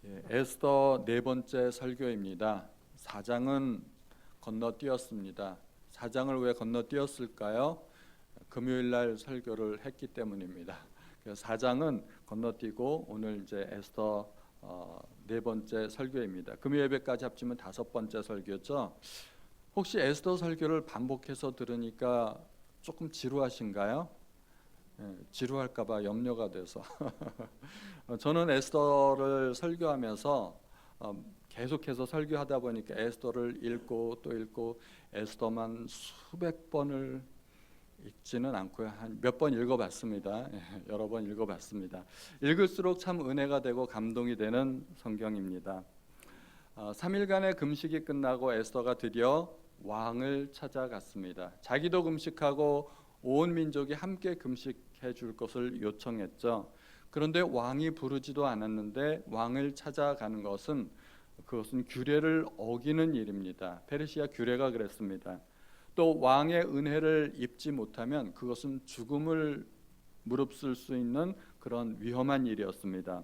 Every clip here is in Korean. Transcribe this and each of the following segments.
에스더 네 번째 설교입니다. 4장은 건너뛰었습니다. 4장을 왜 건너뛰었을까요? 금요일 날 설교를 했기 때문입니다. 4장은 건너뛰고 오늘 이제 에스더 네 번째 설교입니다. 금요 예배까지 합치면 다섯 번째 설교죠. 혹시 에스더 설교를 반복해서 들으니까 조금 지루하신가요? 지루할까봐 염려가 돼서 저는 에스더를 설교하면서 계속해서 설교하다 보니까 에스더를 읽고 또 읽고 에스더만 수백 번을 읽지는 않고요. 한 몇 번 읽어봤습니다. 여러 번 읽어봤습니다. 읽을수록 참 은혜가 되고 감동이 되는 성경입니다. 3일간의 금식이 끝나고 에스더가 드디어 왕을 찾아갔습니다. 자기도 금식하고 온 민족이 함께 금식해 줄 것을 요청했죠. 그런데 왕이 부르지도 않았는데 왕을 찾아가는 그것은 규례를 어기는 일입니다. 페르시아 규례가 그랬습니다. 또 왕의 은혜를 입지 못하면 그것은 죽음을 무릅쓸 수 있는 그런 위험한 일이었습니다.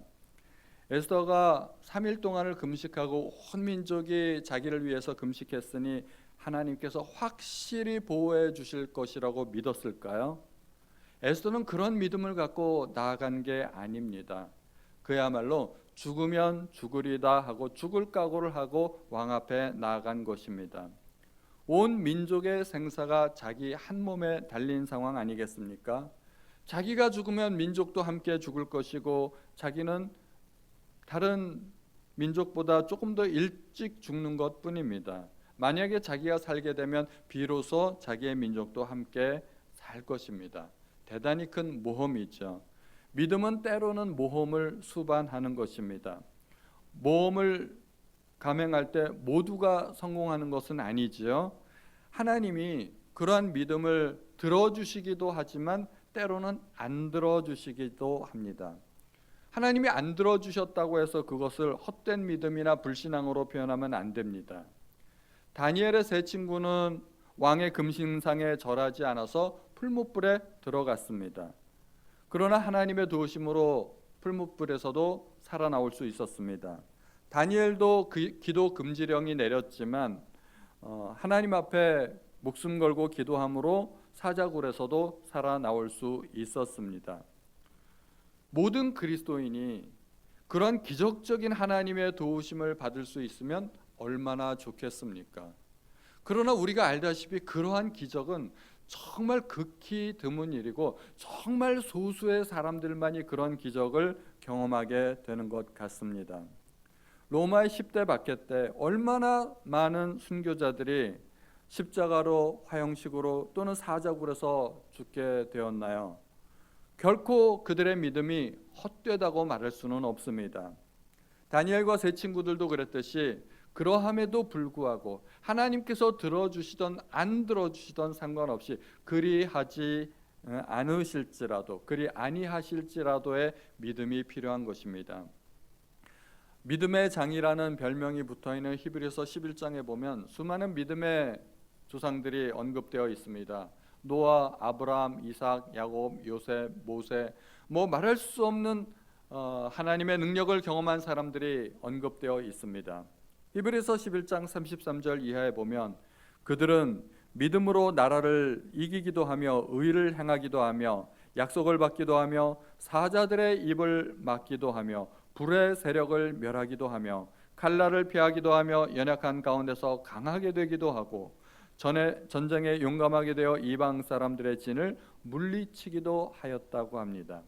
에스더가 3일 동안을 금식하고 온 민족이 자기를 위해서 금식했으니 하나님께서 확실히 보호해 주실 것이라고 믿었을까요? 에스더는 그런 믿음을 갖고 나아간 게 아닙니다. 그야말로 죽으면 죽으리다 하고 죽을 각오를 하고 왕 앞에 나아간 것입니다. 온 민족의 생사가 자기 한 몸에 달린 상황 아니겠습니까? 자기가 죽으면 민족도 함께 죽을 것이고 자기는 다른 민족보다 조금 더 일찍 죽는 것뿐입니다. 만약에 자기가 살게 되면 비로소 자기의 민족도 함께 살 것입니다. 대단히 큰 모험이죠. 믿음은 때로는 모험을 수반하는 것입니다. 모험을 감행할 때 모두가 성공하는 것은 아니지요. 하나님이 그러한 믿음을 들어주시기도 하지만 때로는 안 들어주시기도 합니다. 하나님이 안 들어주셨다고 해서 그것을 헛된 믿음이나 불신앙으로 표현하면 안 됩니다. 다니엘의 세 친구는 왕의 금신상에 절하지 않아서 풀무불에 들어갔습니다. 그러나 하나님의 도우심으로 풀무불에서도 살아나올 수 있었습니다. 다니엘도 기도 금지령이 내렸지만 하나님 앞에 목숨 걸고 기도함으로 사자굴에서도 살아나올 수 있었습니다. 모든 그리스도인이 그런 기적적인 하나님의 도우심을 받을 수 있으면 얼마나 좋겠습니까? 그러나 우리가 알다시피 그러한 기적은 정말 극히 드문 일이고 정말 소수의 사람들만이 그런 기적을 경험하게 되는 것 같습니다. 로마의 10대 박해 때 얼마나 많은 순교자들이 십자가로 화형식으로 또는 사자굴에서 죽게 되었나요? 결코 그들의 믿음이 헛되다고 말할 수는 없습니다. 다니엘과 세 친구들도 그랬듯이 그러함에도 불구하고 하나님께서 들어주시던 안 들어주시던 상관없이 그리하지 않으실지라도 그리 아니하실지라도의 믿음이 필요한 것입니다. 믿음의 장이라는 별명이 붙어있는 히브리서 11장에 보면 수많은 믿음의 조상들이 언급되어 있습니다. 노아, 아브라함, 이삭, 야곱, 요셉, 모세, 말할 수 없는 하나님의 능력을 경험한 사람들이 언급되어 있습니다. 히브리서 11장 33절 이하에 보면 그들은 믿음으로 나라를 이기기도 하며 의를 행하기도 하며 약속을 받기도 하며 사자들의 입을 막기도 하며 불의 세력을 멸하기도 하며 칼날을 피하기도 하며 연약한 가운데서 강하게 되기도 하고 전쟁에 용감하게 되어 이방 사람들의 진을 물리치기도 하였다고 합니다.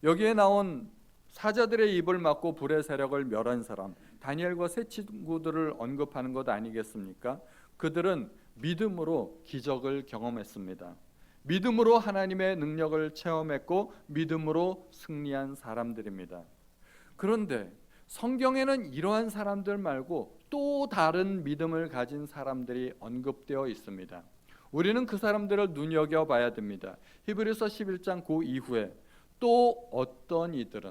여기에 나온 사자들의 입을 막고 불의 세력을 멸한 사람, 다니엘과 세 친구들을 언급하는 것 아니겠습니까? 그들은 믿음으로 기적을 경험했습니다. 믿음으로 하나님의 능력을 체험했고 믿음으로 승리한 사람들입니다. 그런데 성경에는 이러한 사람들 말고 또 다른 믿음을 가진 사람들이 언급되어 있습니다. 우리는 그 사람들을 눈여겨봐야 됩니다. 히브리서 11장 그 이후에 또 어떤 이들의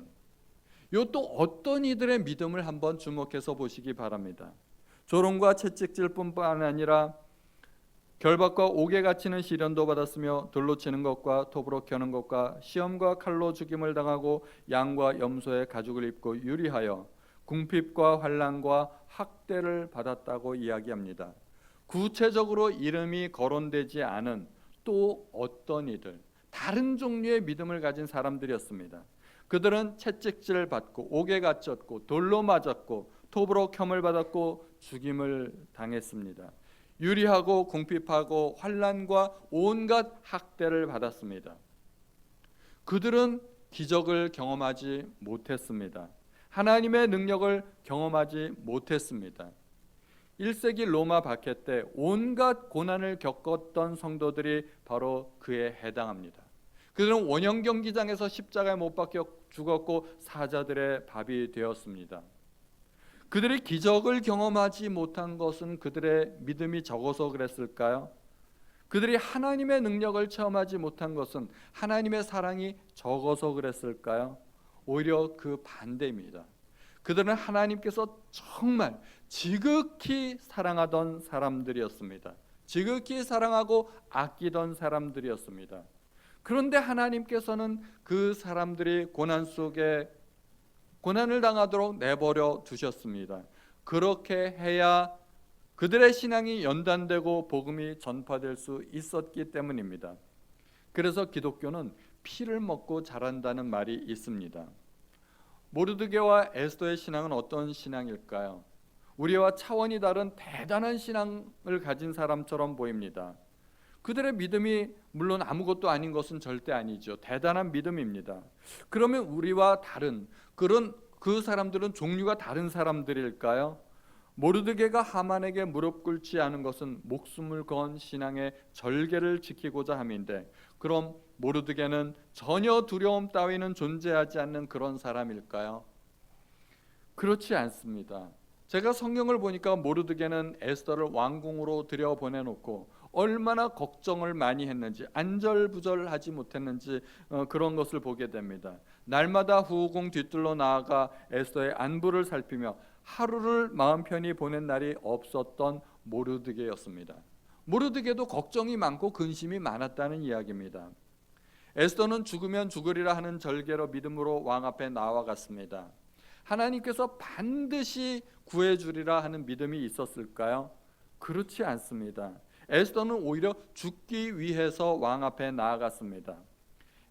믿음을 한번 주목해서 보시기 바랍니다. 조롱과 채찍질 뿐만 아니라 결박과 옥에 갇히는 시련도 받았으며 돌로 치는 것과 톱으로 켜는 것과 시험과 칼로 죽임을 당하고 양과 염소의 가죽을 입고 유리하여 궁핍과 환난과 학대를 받았다고 이야기합니다. 구체적으로 이름이 거론되지 않은 또 어떤 이들, 다른 종류의 믿음을 가진 사람들이었습니다. 그들은 채찍질을 받고 옥에 갇혔고 돌로 맞았고 톱으로 켬을 받았고 죽임을 당했습니다. 유리하고 궁핍하고 환난과 온갖 학대를 받았습니다. 그들은 기적을 경험하지 못했습니다. 하나님의 능력을 경험하지 못했습니다. 1세기 로마 박해 때 온갖 고난을 겪었던 성도들이 바로 그에 해당합니다. 그들은 원형 경기장에서 십자가에 못 박혀 죽었고 사자들의 밥이 되었습니다. 그들이 기적을 경험하지 못한 것은 그들의 믿음이 적어서 그랬을까요? 그들이 하나님의 능력을 체험하지 못한 것은 하나님의 사랑이 적어서 그랬을까요? 오히려 그 반대입니다. 그들은 하나님께서 정말 지극히 사랑하던 사람들이었습니다. 지극히 사랑하고 아끼던 사람들이었습니다. 그런데 하나님께서는 그 사람들이 고난 속에 고난을 당하도록 내버려 두셨습니다. 그렇게 해야 그들의 신앙이 연단되고 복음이 전파될 수 있었기 때문입니다. 그래서 기독교는 피를 먹고 자란다는 말이 있습니다. 모르드게와 에스더의 신앙은 어떤 신앙일까요? 우리와 차원이 다른 대단한 신앙을 가진 사람처럼 보입니다. 그들의 믿음이 물론 아무것도 아닌 것은 절대 아니죠. 대단한 믿음입니다. 그러면 우리와 다른 그 사람들은 종류가 다른 사람들일까요? 모르드게가 하만에게 무릎 꿇지 않은 것은 목숨을 건 신앙의 절개를 지키고자 함인데, 그럼 모르드게는 전혀 두려움 따위는 존재하지 않는 그런 사람일까요? 그렇지 않습니다. 제가 성경을 보니까 모르드게는 에스더를 왕궁으로 들여보내놓고 얼마나 걱정을 많이 했는지, 안절부절하지 못했는지 그런 것을 보게 됩니다. 날마다 후궁 뒤뜰로 나아가 에스더의 안부를 살피며 하루를 마음 편히 보낸 날이 없었던 모르드게였습니다. 모르드게도 걱정이 많고 근심이 많았다는 이야기입니다. 에스더는 죽으면 죽으리라 하는 절개로 믿음으로 왕 앞에 나와갔습니다. 하나님께서 반드시 구해주리라 하는 믿음이 있었을까요? 그렇지 않습니다. 에스더는 오히려 죽기 위해서 왕 앞에 나아갔습니다.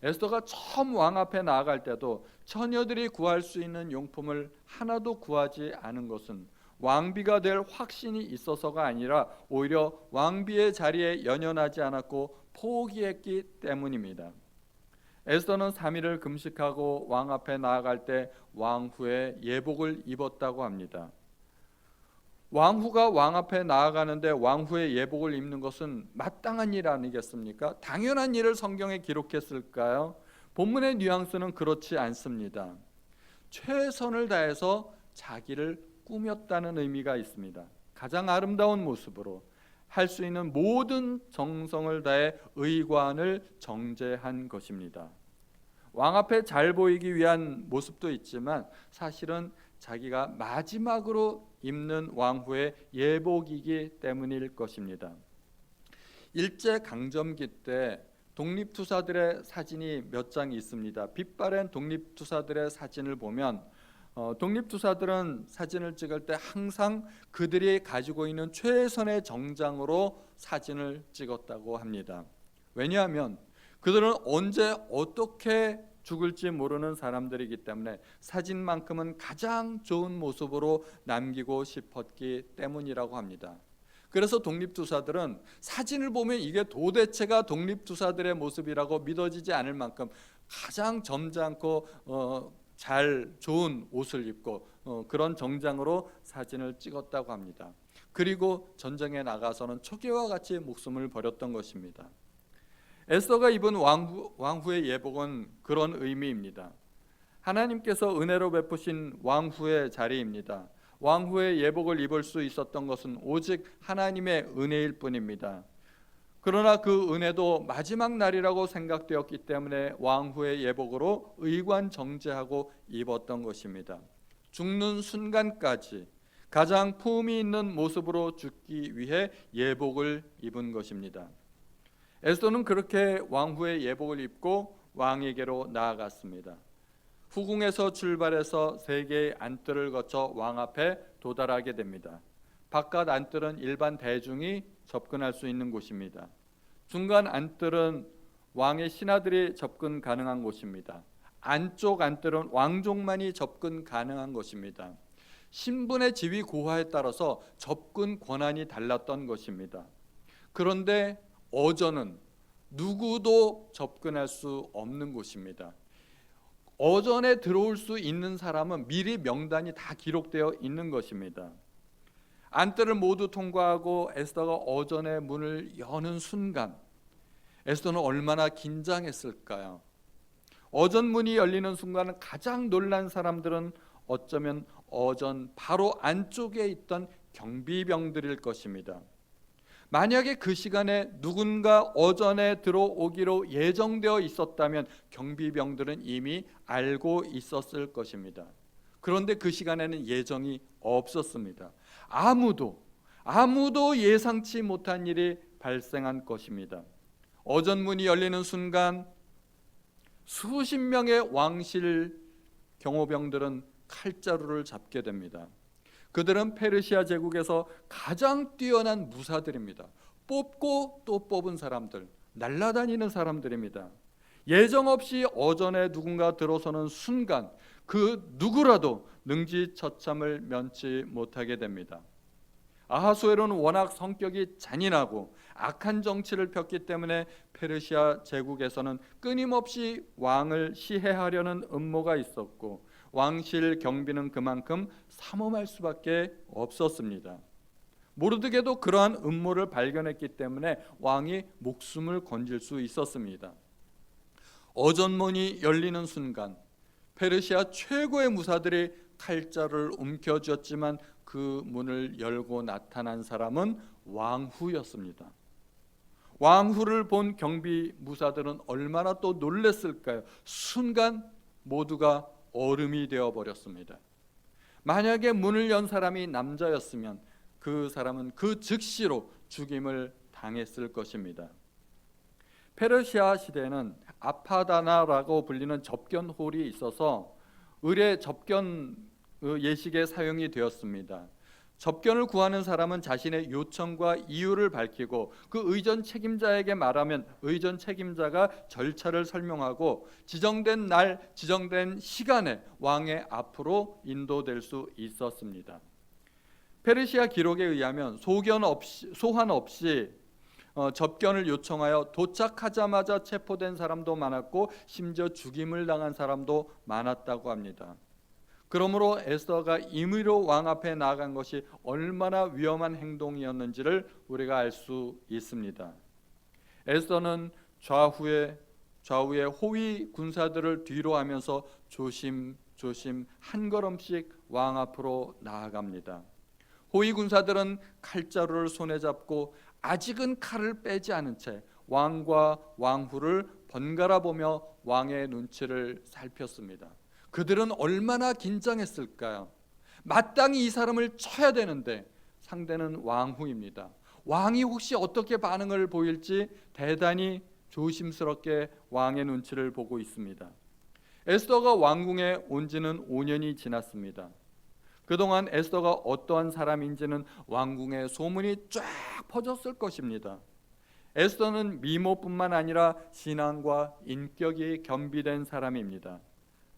에스더가 처음 왕 앞에 나아갈 때도 처녀들이 구할 수 있는 용품을 하나도 구하지 않은 것은 왕비가 될 확신이 있어서가 아니라 오히려 왕비의 자리에 연연하지 않았고 포기했기 때문입니다. 에스더는 3일을 금식하고 왕 앞에 나아갈 때 왕후의 예복을 입었다고 합니다. 왕후가 왕 앞에 나아가는데 왕후의 예복을 입는 것은 마땅한 일 아니겠습니까? 당연한 일을 성경에 기록했을까요? 본문의 뉘앙스는 그렇지 않습니다. 최선을 다해서 자기를 꾸몄다는 의미가 있습니다. 가장 아름다운 모습으로 할 수 있는 모든 정성을 다해 의관을 정제한 것입니다. 왕 앞에 잘 보이기 위한 모습도 있지만 사실은 자기가 마지막으로 입는 왕후의 예복이기 때문일 것입니다. 일제강점기 때 독립투사들의 사진이 몇 장 있습니다. 빛바랜 독립투사들의 사진을 보면 독립투사들은 사진을 찍을 때 항상 그들이 가지고 있는 최선의 정장으로 사진을 찍었다고 합니다. 왜냐하면 그들은 언제 어떻게 죽을지 모르는 사람들이기 때문에 사진만큼은 가장 좋은 모습으로 남기고 싶었기 때문이라고 합니다. 그래서 독립투사들은 사진을 보면 이게 도대체가 독립투사들의 모습이라고 믿어지지 않을 만큼 가장 점잖고 잘 좋은 옷을 입고 그런 정장으로 사진을 찍었다고 합니다. 그리고 전쟁에 나가서는 초계와 같이 목숨을 버렸던 것입니다. 에스더가 입은 왕후의 예복은 그런 의미입니다. 하나님께서 은혜로 베푸신 왕후의 자리입니다. 왕후의 예복을 입을 수 있었던 것은 오직 하나님의 은혜일 뿐입니다. 그러나 그 은혜도 마지막 날이라고 생각되었기 때문에 왕후의 예복으로 의관 정제하고 입었던 것입니다. 죽는 순간까지 가장 품위 있는 모습으로 죽기 위해 예복을 입은 것입니다. 에스더는 그렇게 왕후의 예복을 입고 왕에게로 나아갔습니다. 후궁에서 출발해서 세 개의 안뜰을 거쳐 왕 앞에 도달하게 됩니다. 바깥 안뜰은 일반 대중이 접근할 수 있는 곳입니다. 중간 안뜰은 왕의 신하들이 접근 가능한 곳입니다. 안쪽 안뜰은 왕족만이 접근 가능한 것입니다. 신분의 지위 고하에 따라서 접근 권한이 달랐던 것입니다. 그런데 어전은 누구도 접근할 수 없는 곳입니다. 어전에 들어올 수 있는 사람은 미리 명단이 다 기록되어 있는 것입니다. 안뜰을 모두 통과하고 에스더가 어전의 문을 여는 순간 에스더는 얼마나 긴장했을까요? 어전 문이 열리는 순간 가장 놀란 사람들은 어쩌면 어전 바로 안쪽에 있던 경비병들일 것입니다. 만약에 그 시간에 누군가 어전에 들어오기로 예정되어 있었다면 경비병들은 이미 알고 있었을 것입니다. 그런데 그 시간에는 예정이 없었습니다. 아무도 예상치 못한 일이 발생한 것입니다. 어전문이 열리는 순간 수십 명의 왕실 경호병들은 칼자루를 잡게 됩니다. 그들은 페르시아 제국에서 가장 뛰어난 무사들입니다. 뽑고 또 뽑은 사람들, 날아다니는 사람들입니다. 예정 없이 어전에 누군가 들어서는 순간 그 누구라도 능지처참을 면치 못하게 됩니다. 아하수에로는 워낙 성격이 잔인하고 악한 정치를 폈기 때문에 페르시아 제국에서는 끊임없이 왕을 시해하려는 음모가 있었고 왕실 경비는 그만큼 삼엄할 수밖에 없었습니다. 모르드게도 그러한 음모를 발견했기 때문에 왕이 목숨을 건질 수 있었습니다. 어전문이 열리는 순간 페르시아 최고의 무사들이 칼자루를 움켜쥐었지만 그 문을 열고 나타난 사람은 왕후였습니다. 왕후를 본 경비 무사들은 얼마나 또 놀랐을까요? 순간 모두가 얼음이 되어버렸습니다. 만약에 문을 연 사람이 남자였으면 그 사람은 그 즉시로 죽임을 당했을 것입니다. 페르시아 시대에는 아파다나라고 불리는 접견홀이 있어서 의례 접견 예식에 사용이 되었습니다. 접견을 구하는 사람은 자신의 요청과 이유를 밝히고 그 의전 책임자에게 말하면 의전 책임자가 절차를 설명하고 지정된 날, 지정된 시간에 왕의 앞으로 인도될 수 있었습니다. 페르시아 기록에 의하면 소환 없이 접견을 요청하여 도착하자마자 체포된 사람도 많았고 심지어 죽임을 당한 사람도 많았다고 합니다. 그러므로 에스더가 임의로 왕 앞에 나아간 것이 얼마나 위험한 행동이었는지를 우리가 알 수 있습니다. 에스더는 좌우의 호위 군사들을 뒤로 하면서 조심조심 한 걸음씩 왕 앞으로 나아갑니다. 호위 군사들은 칼자루를 손에 잡고 아직은 칼을 빼지 않은 채 왕과 왕후를 번갈아 보며 왕의 눈치를 살폈습니다. 그들은 얼마나 긴장했을까요? 마땅히 이 사람을 쳐야 되는데 상대는 왕후입니다. 왕이 혹시 어떻게 반응을 보일지 대단히 조심스럽게 왕의 눈치를 보고 있습니다. 에스더가 왕궁에 온 지는 5년이 지났습니다. 그동안 에스더가 어떠한 사람인지는 왕궁에 소문이 쫙 퍼졌을 것입니다. 에스더는 미모뿐만 아니라 신앙과 인격이 겸비된 사람입니다.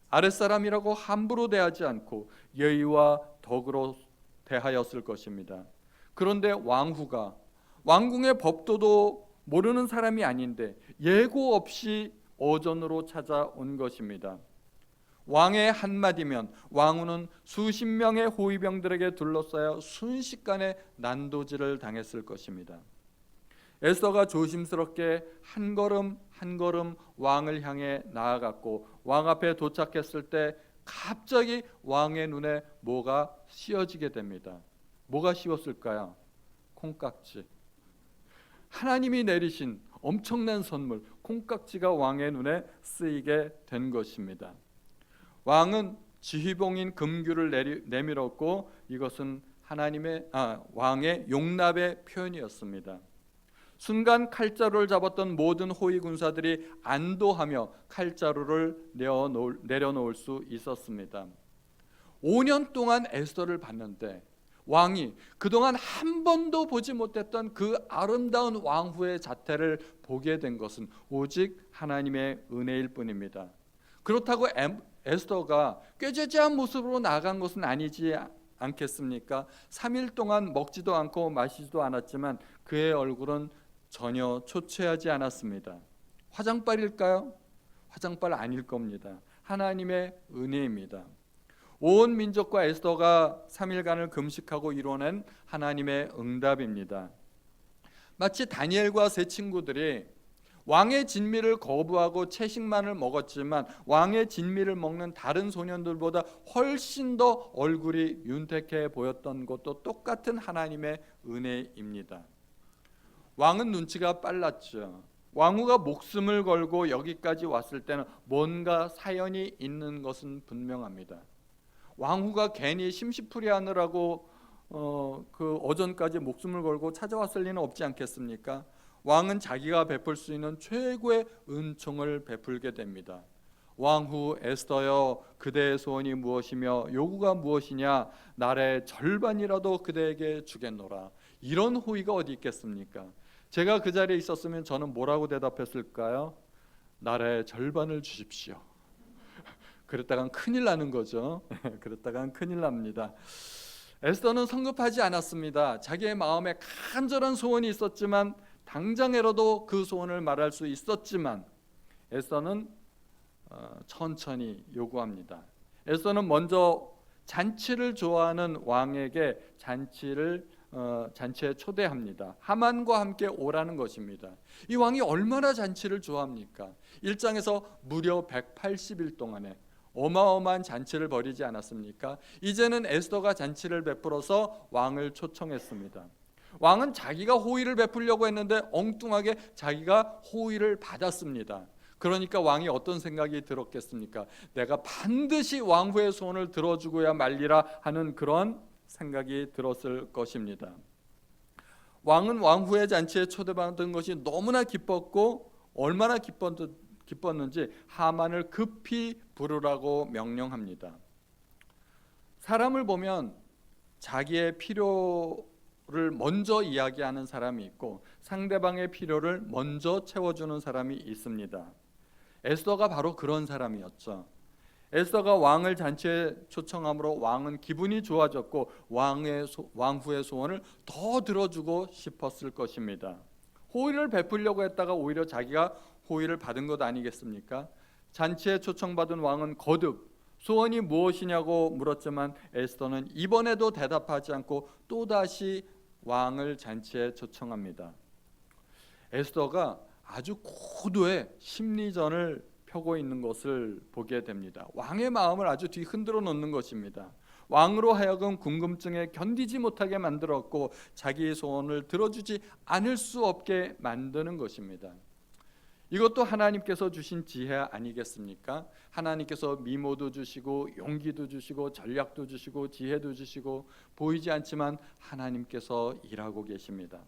아랫사람이라고 함부로 대하지 않고 예의와 덕으로 대하였을 것입니다. 그런데 왕후가 왕궁의 법도도 모르는 사람이 아닌데 예고 없이 어전으로 찾아온 것입니다. 왕의 한마디면 왕후는 수십 명의 호위병들에게 둘러싸여 순식간에 난도질을 당했을 것입니다. 에스더가 조심스럽게 한 걸음 한 걸음 왕을 향해 나아갔고 왕 앞에 도착했을 때 갑자기 왕의 눈에 뭐가 씌어지게 됩니다. 뭐가 씌웠을까요? 콩깍지. 하나님이 내리신 엄청난 선물, 콩깍지가 왕의 눈에 쓰이게 된 것입니다. 왕은 지휘봉인 금규를 내밀었고 이것은 왕의 용납의 표현이었습니다. 순간 칼자루를 잡았던 모든 호위 군사들이 안도하며 칼자루를 내려놓을 수 있었습니다. 5년 동안 에스더를 봤는데 왕이 그동안 한 번도 보지 못했던 그 아름다운 왕후의 자태를 보게 된 것은 오직 하나님의 은혜일 뿐입니다. 그렇다고 에스더가 꾀죄죄한 모습으로 나간 것은 아니지 않겠습니까? 3일 동안 먹지도 않고 마시지도 않았지만 그의 얼굴은 전혀 초췌하지 않았습니다. 화장빨일까요? 화장빨 아닐 겁니다. 하나님의 은혜입니다. 온 민족과 에스더가 3일간을 금식하고 이뤄낸 하나님의 응답입니다. 마치 다니엘과 세 친구들이 왕의 진미를 거부하고 채식만을 먹었지만 왕의 진미를 먹는 다른 소년들보다 훨씬 더 얼굴이 윤택해 보였던 것도 똑같은 하나님의 은혜입니다. 왕은 눈치가 빨랐죠. 왕후가 목숨을 걸고 여기까지 왔을 때는 뭔가 사연이 있는 것은 분명합니다. 왕후가 괜히 심시풀이하느라고 그 오전까지 목숨을 걸고 찾아왔을 리는 없지 않겠습니까? 왕은 자기가 베풀 수 있는 최고의 은총을 베풀게 됩니다. 왕후 에스더여, 그대의 소원이 무엇이며 요구가 무엇이냐? 나라의 절반이라도 그대에게 주겠노라. 이런 호의가 어디 있겠습니까? 제가 그 자리에 있었으면 저는 뭐라고 대답했을까요? 나라의 절반을 주십시오. 그랬다간 큰일 나는 거죠. 그랬다간 큰일 납니다. 에스더는 성급하지 않았습니다. 자기의 마음에 간절한 소원이 있었지만 당장에라도 그 소원을 말할 수 있었지만 에스더는 천천히 요구합니다. 에스더는 먼저 잔치를 좋아하는 왕에게 잔치에 초대합니다. 하만과 함께 오라는 것입니다. 이 왕이 얼마나 잔치를 좋아합니까? 1장에서 무려 180일 동안에 어마어마한 잔치를 벌이지 않았습니까? 이제는 에스더가 잔치를 베풀어서 왕을 초청했습니다. 왕은 자기가 호의를 베풀려고 했는데 엉뚱하게 자기가 호의를 받았습니다. 그러니까 왕이 어떤 생각이 들었겠습니까? 내가 반드시 왕후의 소원을 들어주고야 말리라 하는 그런 생각이 들었을 것입니다. 왕은 왕후의 잔치에 초대받은 것이 너무나 기뻤고 얼마나 기뻤는지 하만을 급히 부르라고 명령합니다. 사람을 보면 자기의 필요를 먼저 이야기하는 사람이 있고 상대방의 필요를 먼저 채워주는 사람이 있습니다. 에스더가 바로 그런 사람이었죠. 에스더가 왕을 잔치에 초청함으로 왕은 기분이 좋아졌고 왕후의 소원을 더 들어주고 싶었을 것입니다. 호의를 베풀려고 했다가 오히려 자기가 호의를 받은 것 아니겠습니까? 잔치에 초청받은 왕은 거듭 소원이 무엇이냐고 물었지만 에스더는 이번에도 대답하지 않고 또다시 왕을 잔치에 초청합니다. 에스더가 아주 고도의 심리전을 펴고 있는 것을 보게 됩니다. 왕의 마음을 아주 뒤흔들어 놓는 것입니다. 왕으로 하여금 궁금증에 견디지 못하게 만들었고 자기의 소원을 들어주지 않을 수 없게 만드는 것입니다. 이것도 하나님께서 주신 지혜 아니겠습니까? 하나님께서 미모도 주시고 용기도 주시고 전략도 주시고 지혜도 주시고 보이지 않지만 하나님께서 일하고 계십니다.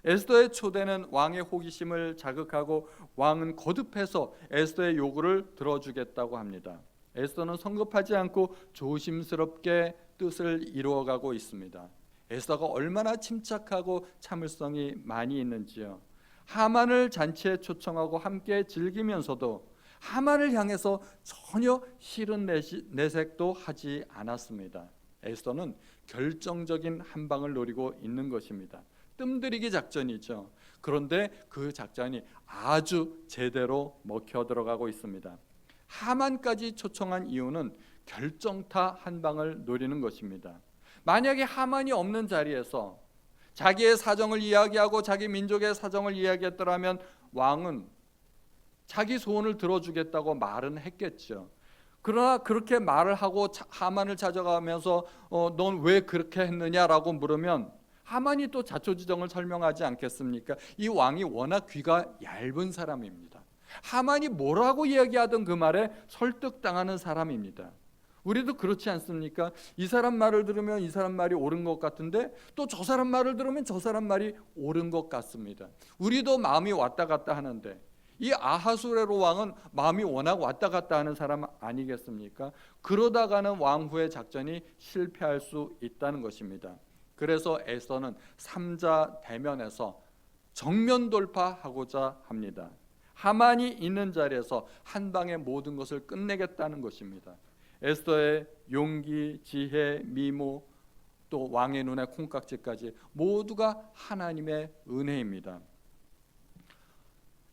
에스더의 초대는 왕의 호기심을 자극하고 왕은 거듭해서 에스더의 요구를 들어주겠다고 합니다. 에스더는 성급하지 않고 조심스럽게 뜻을 이루어가고 있습니다. 에스더가 얼마나 침착하고 참을성이 많이 있는지요. 하만을 잔치에 초청하고 함께 즐기면서도 하만을 향해서 전혀 싫은 내색도 하지 않았습니다. 에스더는 결정적인 한 방을 노리고 있는 것입니다. 뜸들이기 작전이죠. 그런데 그 작전이 아주 제대로 먹혀 들어가고 있습니다. 하만까지 초청한 이유는 결정타 한 방을 노리는 것입니다. 만약에 하만이 없는 자리에서 자기의 사정을 이야기하고 자기 민족의 사정을 이야기했더라면 왕은 자기 소원을 들어주겠다고 말은 했겠죠. 그러나 그렇게 말을 하고 하만을 찾아가면서 넌 왜 그렇게 했느냐라고 물으면 하만이 또 자초지종을 설명하지 않겠습니까? 이 왕이 워낙 귀가 얇은 사람입니다. 하만이 뭐라고 이야기하던 그 말에 설득당하는 사람입니다. 우리도 그렇지 않습니까? 이 사람 말을 들으면 이 사람 말이 옳은 것 같은데 또 저 사람 말을 들으면 저 사람 말이 옳은 것 같습니다. 우리도 마음이 왔다 갔다 하는데 이 아하수에로 왕은 마음이 워낙 왔다 갔다 하는 사람 아니겠습니까? 그러다가는 왕후의 작전이 실패할 수 있다는 것입니다. 그래서 에스더는 삼자 대면에서 정면 돌파하고자 합니다. 하만이 있는 자리에서 한 방에 모든 것을 끝내겠다는 것입니다. 에스더의 용기, 지혜, 미모, 또 왕의 눈에 콩깍지까지 모두가 하나님의 은혜입니다.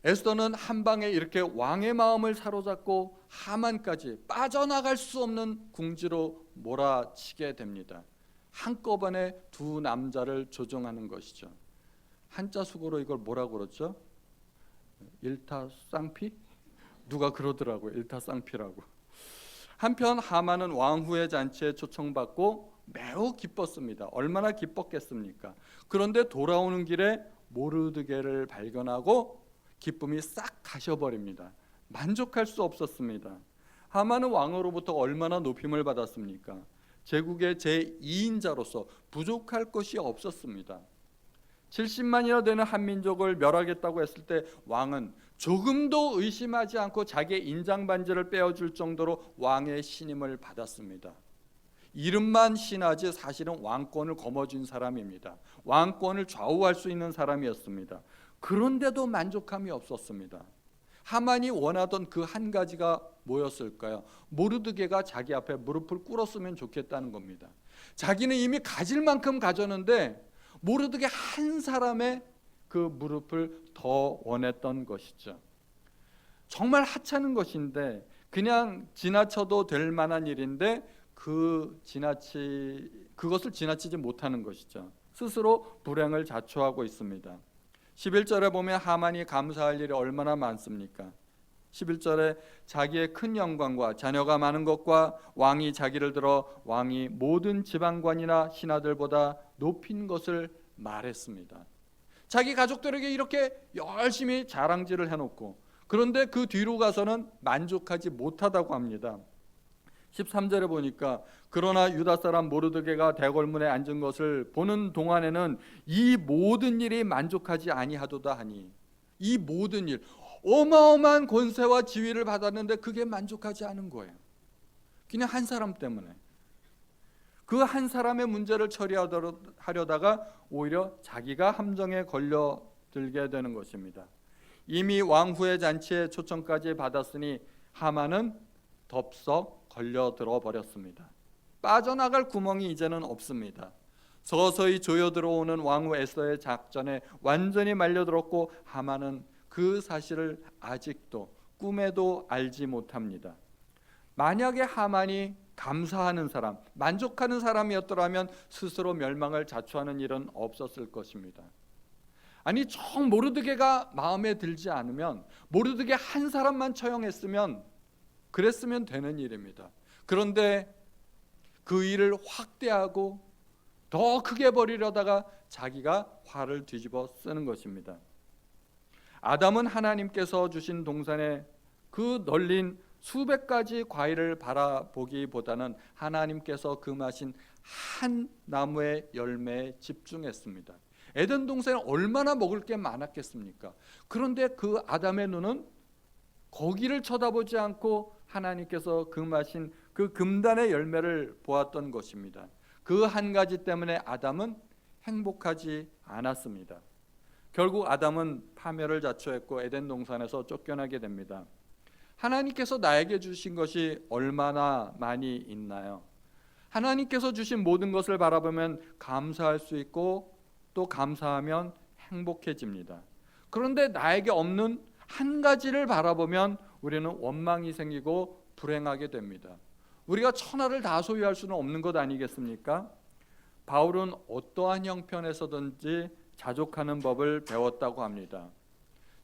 에스더는 한 방에 이렇게 왕의 마음을 사로잡고 하만까지 빠져나갈 수 없는 궁지로 몰아치게 됩니다. 한꺼번에 두 남자를 조종하는 것이죠. 한자 숙어로 이걸 뭐라고 그러죠? 일타쌍피? 누가 그러더라고요. 일타쌍피라고. 한편 하만은 왕후의 잔치에 초청받고 매우 기뻤습니다. 얼마나 기뻤겠습니까? 그런데 돌아오는 길에 모르드게를 발견하고 기쁨이 싹 가셔버립니다. 만족할 수 없었습니다. 하만은 왕으로부터 얼마나 높임을 받았습니까? 제국의 제2인자로서 부족할 것이 없었습니다. 70만이나 되는 한민족을 멸하겠다고 했을 때 왕은 조금도 의심하지 않고 자기의 인장 반지를 빼어줄 정도로 왕의 신임을 받았습니다. 이름만 신하지 사실은 왕권을 거머쥔 사람입니다. 왕권을 좌우할 수 있는 사람이었습니다. 그런데도 만족함이 없었습니다. 하만이 원하던 그 한 가지가 뭐였을까요? 모르드게가 자기 앞에 무릎을 꿇었으면 좋겠다는 겁니다. 자기는 이미 가질 만큼 가졌는데 모르드게 한 사람의 그 무릎을 더 원했던 것이죠. 정말 하찮은 것인데 그냥 지나쳐도 될 만한 일인데 그것을 지나치지 못하는 것이죠. 스스로 불행을 자초하고 있습니다. 11절에 보면 하만이 감사할 일이 얼마나 많습니까? 11절에 자기의 큰 영광과 자녀가 많은 것과 왕이 자기를 들어 왕이 모든 지방관이나 신하들보다 높인 것을 말했습니다. 자기 가족들에게 이렇게 열심히 자랑질을 해놓고 그런데 그 뒤로 가서는 만족하지 못하다고 합니다. 13절에 보니까 그러나 유다 사람 모르드게가 대궐문에 앉은 것을 보는 동안에는 이 모든 일이 만족하지 아니하도다 하니, 이 모든 일, 어마어마한 권세와 지위를 받았는데 그게 만족하지 않은 거예요. 그냥 한 사람 때문에. 그 한 사람의 문제를 처리하려다가 오히려 자기가 함정에 걸려들게 되는 것입니다. 이미 왕후의 잔치에 초청까지 받았으니 하만은 덥석 걸려들어 버렸습니다. 빠져나갈 구멍이 이제는 없습니다. 서서히 조여들어오는 왕후 에스더의 작전에 완전히 말려들었고 하만은 그 사실을 아직도 꿈에도 알지 못합니다. 만약에 하만이 감사하는 사람, 만족하는 사람이었더라면 스스로 멸망을 자초하는 일은 없었을 것입니다. 아니 정 모르드게가 마음에 들지 않으면 모르드게 한 사람만 처형했으면 그랬으면 되는 일입니다. 그런데 그 일을 확대하고 더 크게 벌이려다가 자기가 화를 뒤집어 쓰는 것입니다. 아담은 하나님께서 주신 동산에 그 널린 수백 가지 과일을 바라보기보다는 하나님께서 금하신 한 나무의 열매에 집중했습니다. 에덴 동산에 얼마나 먹을 게 많았겠습니까? 그런데 그 아담의 눈은 거기를 쳐다보지 않고 하나님께서 금하신 그 금단의 열매를 보았던 것입니다. 그 한 가지 때문에 아담은 행복하지 않았습니다. 결국 아담은 파멸을 자초했고 에덴 동산에서 쫓겨나게 됩니다. 하나님께서 나에게 주신 것이 얼마나 많이 있나요? 하나님께서 주신 모든 것을 바라보면 감사할 수 있고 또 감사하면 행복해집니다. 그런데 나에게 없는 한 가지를 바라보면 우리는 원망이 생기고 불행하게 됩니다. 우리가 천하를 다 소유할 수는 없는 것 아니겠습니까? 바울은 어떠한 형편에서든지 자족하는 법을 배웠다고 합니다.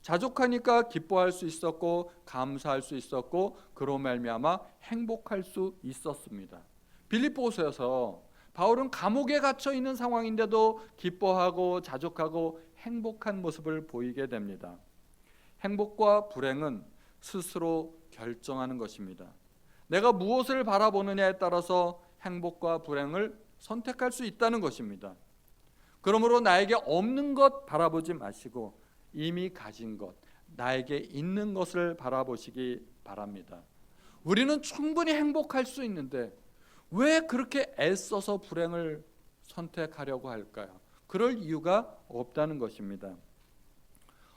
자족하니까 기뻐할 수 있었고 감사할 수 있었고 그로 말미암아 행복할 수 있었습니다. 빌립보서에서 바울은 감옥에 갇혀 있는 상황인데도 기뻐하고 자족하고 행복한 모습을 보이게 됩니다. 행복과 불행은 스스로 결정하는 것입니다. 내가 무엇을 바라보느냐에 따라서 행복과 불행을 선택할 수 있다는 것입니다. 그러므로 나에게 없는 것 바라보지 마시고 이미 가진 것, 나에게 있는 것을 바라보시기 바랍니다. 우리는 충분히 행복할 수 있는데 왜 그렇게 애써서 불행을 선택하려고 할까요? 그럴 이유가 없다는 것입니다.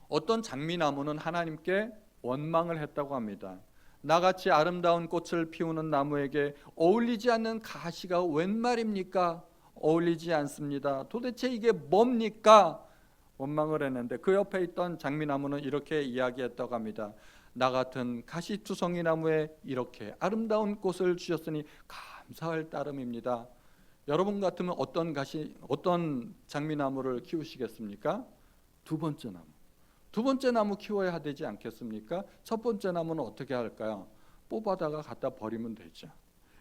어떤 장미나무는 하나님께 원망을 했다고 합니다. 나같이 아름다운 꽃을 피우는 나무에게 어울리지 않는 가시가 웬 말입니까? 어울리지 않습니다. 도대체 이게 뭡니까? 원망을 했는데 그 옆에 있던 장미나무는 이렇게 이야기했다고 합니다. 나 같은 가시투성이 나무에 이렇게 아름다운 꽃을 주셨으니 감사할 따름입니다. 여러분 같으면 어떤 장미나무를 키우시겠습니까? 두 번째 나무. 두 번째 나무 키워야 되지 않겠습니까? 첫 번째 나무는 어떻게 할까요? 뽑아다가 갖다 버리면 되죠.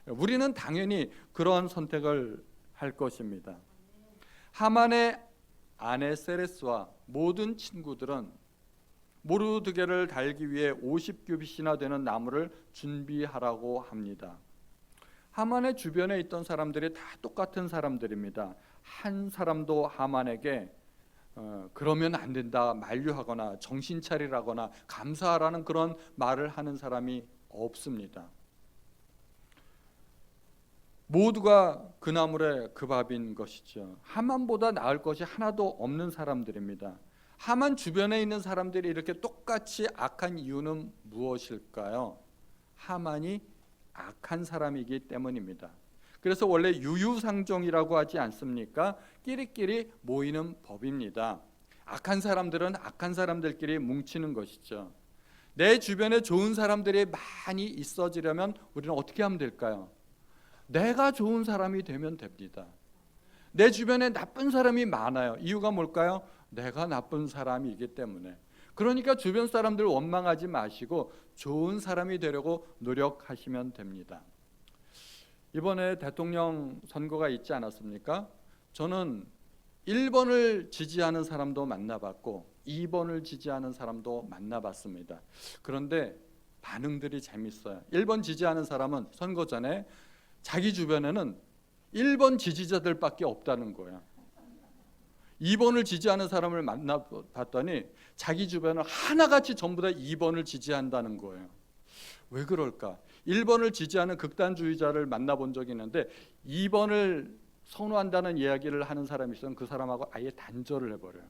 우리는 당연히 그런 선택을 할 것입니다. 하만의 아내 세레스와 모든 친구들은 모르드게를 달기 위해 50규빗이나 되는 나무를 준비하라고 합니다. 하만의 주변에 있던 사람들이 다 똑같은 사람들입니다. 한 사람도 하만에게 그러면 안 된다 만류하거나 정신 차리라거나 감사하라는 그런 말을 하는 사람이 없습니다. 모두가 그 나물에 그 밥인 것이죠. 하만보다 나을 것이 하나도 없는 사람들입니다. 하만 주변에 있는 사람들이 이렇게 똑같이 악한 이유는 무엇일까요? 하만이 악한 사람이기 때문입니다. 그래서 원래 유유상종이라고 하지 않습니까? 끼리끼리 모이는 법입니다. 악한 사람들은 악한 사람들끼리 뭉치는 것이죠. 내 주변에 좋은 사람들이 많이 있어지려면 우리는 어떻게 하면 될까요? 내가 좋은 사람이 되면 됩니다. 내 주변에 나쁜 사람이 많아요. 이유가 뭘까요? 내가 나쁜 사람이기 때문에. 그러니까 주변 사람들 원망하지 마시고 좋은 사람이 되려고 노력하시면 됩니다. 이번에 대통령 선거가 있지 않았습니까? 저는 1번을 지지하는 사람도 만나봤고 2번을 지지하는 사람도 만나봤습니다. 그런데 반응들이 재밌어요. 1번 지지하는 사람은 선거 전에 자기 주변에는 1번 지지자들밖에 없다는 거예요. 2번을 지지하는 사람을 만나봤더니 자기 주변은 하나같이 전부 다 2번을 지지한다는 거예요. 왜 그럴까? 1번을 지지하는 극단주의자를 만나본 적이 있는데 2번을 선호한다는 이야기를 하는 사람이 있으면 그 사람하고 아예 단절을 해버려요.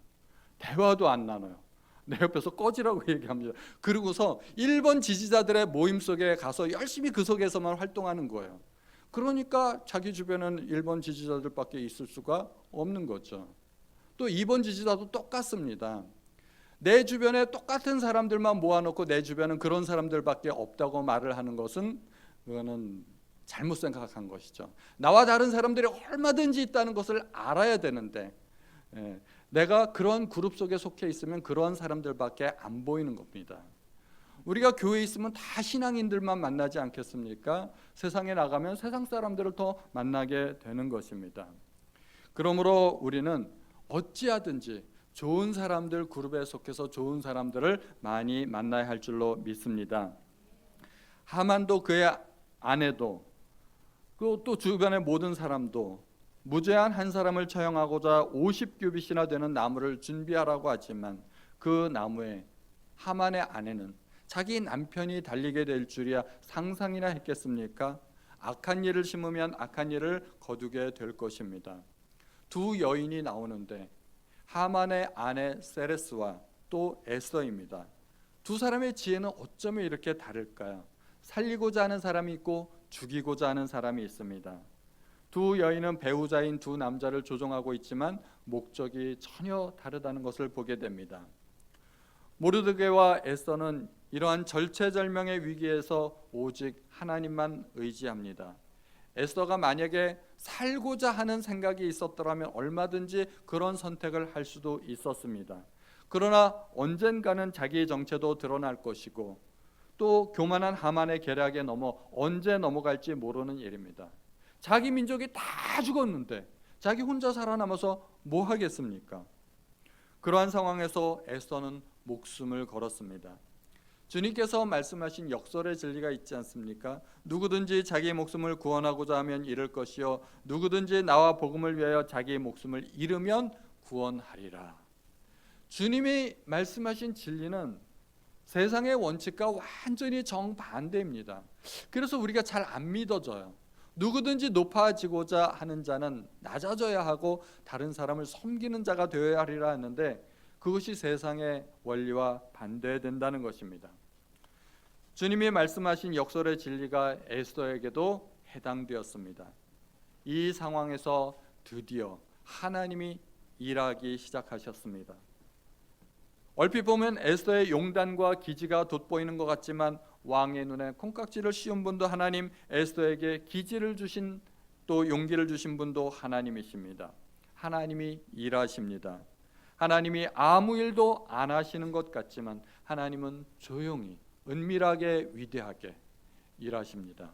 대화도 안 나눠요. 내 옆에서 꺼지라고 얘기합니다. 그러고서 1번 지지자들의 모임 속에 가서 열심히 그 속에서만 활동하는 거예요. 그러니까 자기 주변은 1번 지지자들밖에 있을 수가 없는 거죠. 또 2번 지지자도 똑같습니다. 내 주변에 똑같은 사람들만 모아놓고 내 주변은 그런 사람들밖에 없다고 말을 하는 것은 그거는 잘못 생각한 것이죠. 나와 다른 사람들이 얼마든지 있다는 것을 알아야 되는데 내가 그런 그룹 속에 속해 있으면 그런 사람들밖에 안 보이는 겁니다. 우리가 교회에 있으면 다 신앙인들만 만나지 않겠습니까? 세상에 나가면 세상 사람들을 더 만나게 되는 것입니다. 그러므로 우리는 어찌하든지 좋은 사람들 그룹에 속해서 좋은 사람들을 많이 만나야 할 줄로 믿습니다. 하만도 그의 아내도 또 주변의 모든 사람도 무죄한 한 사람을 처형하고자 50규빗이나 되는 나무를 준비하라고 하지만 그 나무에 하만의 아내는 자기 남편이 달리게 될 줄이야 상상이나 했겠습니까? 악한 일을 심으면 악한 일을 거두게 될 것입니다. 두 여인이 나오는데 하만의 아내 세레스와 또 에스더입니다. 두 사람의 지혜는 어쩌면 이렇게 다를까요? 살리고자 하는 사람이 있고 죽이고자 하는 사람이 있습니다. 두 여인은 배우자인 두 남자를 조종하고 있지만 목적이 전혀 다르다는 것을 보게 됩니다. 모르드게와 에스더는 이러한 절체절명의 위기에서 오직 하나님만 의지합니다. 에스더가 만약에 살고자 하는 생각이 있었더라면 얼마든지 그런 선택을 할 수도 있었습니다. 그러나 언젠가는 자기의 정체도 드러날 것이고 또 교만한 하만의 계략에 넘어 언제 넘어갈지 모르는 일입니다. 자기 민족이 다 죽었는데 자기 혼자 살아남아서 뭐 하겠습니까? 그러한 상황에서 에스더는 목숨을 걸었습니다. 주님께서 말씀하신 역설의 진리가 있지 않습니까? 누구든지 자기 목숨을 구원하고자 하면 잃을 것이요 누구든지 나와 복음을 위하여 자기 목숨을 잃으면 구원하리라. 주님이 말씀하신 진리는 세상의 원칙과 완전히 정반대입니다. 그래서 우리가 잘 안 믿어져요. 누구든지 높아지고자 하는 자는 낮아져야 하고 다른 사람을 섬기는 자가 되어야 하리라 했는데 그것이 세상의 원리와 반대된다는 것입니다. 주님이 말씀하신 역설의 진리가 에스더에게도 해당되었습니다. 이 상황에서 드디어 하나님이 일하기 시작하셨습니다. 얼핏 보면 에스더의 용단과 기지가 돋보이는 것 같지만 왕의 눈에 콩깍지를 씌운 분도 하나님, 에스더에게 기지를 주신 또 용기를 주신 분도 하나님이십니다. 하나님이 일하십니다. 하나님이 아무 일도 안 하시는 것 같지만 하나님은 조용히 은밀하게 위대하게 일하십니다.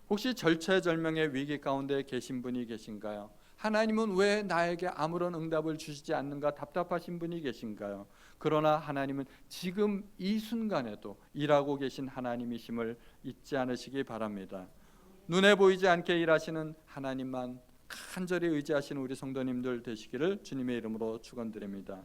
혹시 절체절명의 위기 가운데 계신 분이 계신가요? 하나님은 왜 나에게 아무런 응답을 주시지 않는가 답답하신 분이 계신가요? 그러나 하나님은 지금 이 순간에도 일하고 계신 하나님이심을 잊지 않으시기 바랍니다. 눈에 보이지 않게 일하시는 하나님만 간절히 의지하시는 우리 성도님들 되시기를 주님의 이름으로 축원드립니다.